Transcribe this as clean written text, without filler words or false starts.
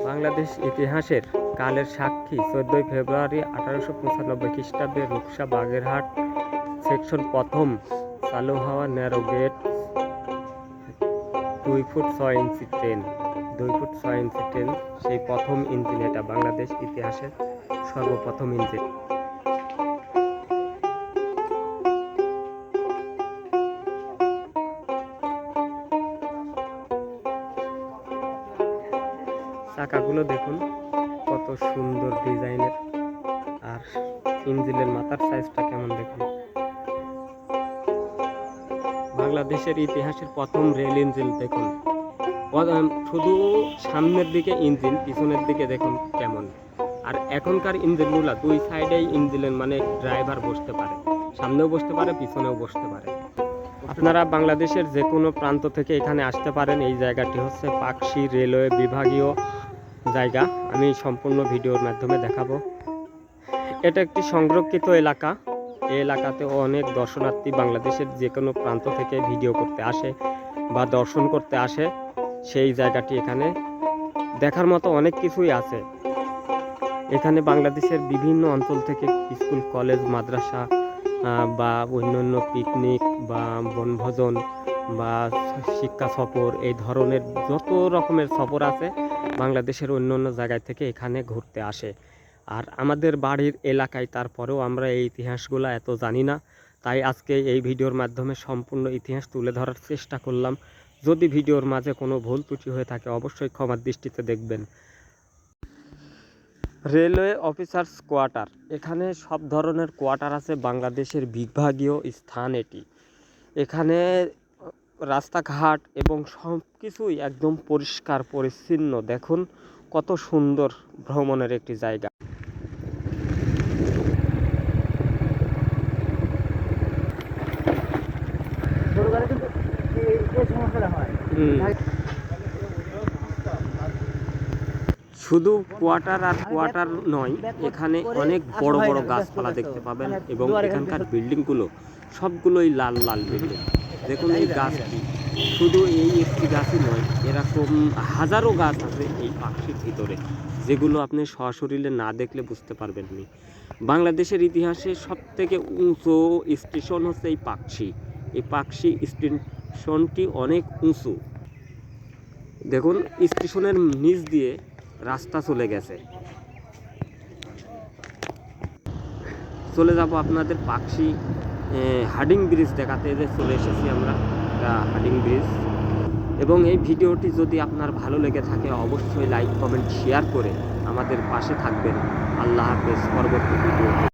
বাংলাদেশ ইতিহাসের কালের সাক্ষী 14 ফেব্রুয়ারি 1895 খ্রিস্টাব্দে রূপসা বাগেরহাট সেকশন প্রথম চালু হওয়া ন্যারো গেজ 2 ফুট 6 ইঞ্চি ট্রেন 2 ফুট 6 ইঞ্চি ট্রেন সেই প্রথম ইঞ্জিন। এটা বাংলাদেশ ইতিহাসের সর্বপ্রথম ইঞ্জিন। চাকাগুলো দেখুন কত সুন্দর ডিজাইনের, আর ইঞ্জিনের মাথার সাইজটা কেমন দেখুন। বাংলাদেশের ইতিহাসের প্রথম রেল ইঞ্জিন দেখুন, শুধু সামনের দিকে ইঞ্জিন, পিছনের দিকে দেখুন কেমন। আর এখনকার ইঞ্জিনগুলো দুই সাইডেই ইঞ্জিনের, মানে ড্রাইভার বসতে পারে, সামনেও বসতে পারে পিছনেও বসতে পারে। আপনারা বাংলাদেশের যে কোনো প্রান্ত থেকে এখানে আসতে পারেন। এই জায়গাটি হচ্ছে পাকশি রেলওয়ে বিভাগীয় জায়গা, আমি সম্পূর্ণ ভিডিওর মাধ্যমে দেখাবো। এটা একটি সংরক্ষিত এলাকা। এই এলাকাতে অনেক দর্শনার্থী বাংলাদেশের যে কোনো প্রান্ত থেকে ভিডিও করতে আসে বা দর্শন করতে আসে। সেই জায়গাটি এখানে দেখার মতো অনেক কিছুই আছে। এখানে বাংলাদেশের বিভিন্ন অঞ্চল থেকে স্কুল, কলেজ, মাদ্রাসা বা অন্যান্য পিকনিক বা বনভোজন বা শিক্ষা সফর, এই ধরনের যত রকমের সফর আছে বাংলাদেশের অন্য অন্য জায়গায় থেকে এখানে ঘুরতে আসে। আর আমাদের বাড়ির এলাকায়, তারপরেও আমরা এই ইতিহাসগুলো এত জানি না। তাই আজকে এই ভিডিওর মাধ্যমে সম্পূর্ণ ইতিহাস তুলে ধরার চেষ্টা করলাম। যদি ভিডিওর মাঝে কোনো ভুল ত্রুটি হয়ে থাকে অবশ্যই ক্ষমার দৃষ্টিতে দেখবেন। রেলওয়ে অফিসার্স কোয়ার্টার, এখানে সব ধরনের কোয়ার্টার আছে। বাংলাদেশের বিভাগীয় স্থান এটি। এখানে রাস্তাঘাট এবং সব কিছুই একদম পরিষ্কার পরিচ্ছন্ন। দেখুন কত সুন্দর ভ্রমণের একটি জায়গা। শুধু কোয়ার্টার আর কোয়ার্টার নয়, এখানে অনেক বড় বড় গাছপালা দেখতে পাবেন এবং এখানকার বিল্ডিংগুলো সবগুলোই লাল লাল বিল্ডিং। দেখুন এই গাছটি, শুধু এই একটি গাছই নয়, এরকম হাজারো গাছ আছে এই পাকশির ভিতরে, যেগুলো আপনি সশরীরে না দেখলে বুঝতে পারবেন না। বাংলাদেশের ইতিহাসে সবথেকে উঁচু স্টেশন হচ্ছে এই পাকশি। এই পাকশি স্টেশনটি অনেক উঁচু। দেখুন স্টেশনের নিচ দিয়ে রাস্তা চলে গেছে। চলে যাব আপনাদের পাকশি হাডিং ব্রিজ দেখাতে, যে চলে এসেছি আমরা হাডিং ব্রিজ। এবং এই ভিডিওটি যদি আপনার ভালো লেগে থাকে অবশ্যই লাইক, কমেন্ট, শেয়ার করে আমাদের পাশে থাকবেন। আল্লাহ হাফেজ। পরবর্তী ভিডিও।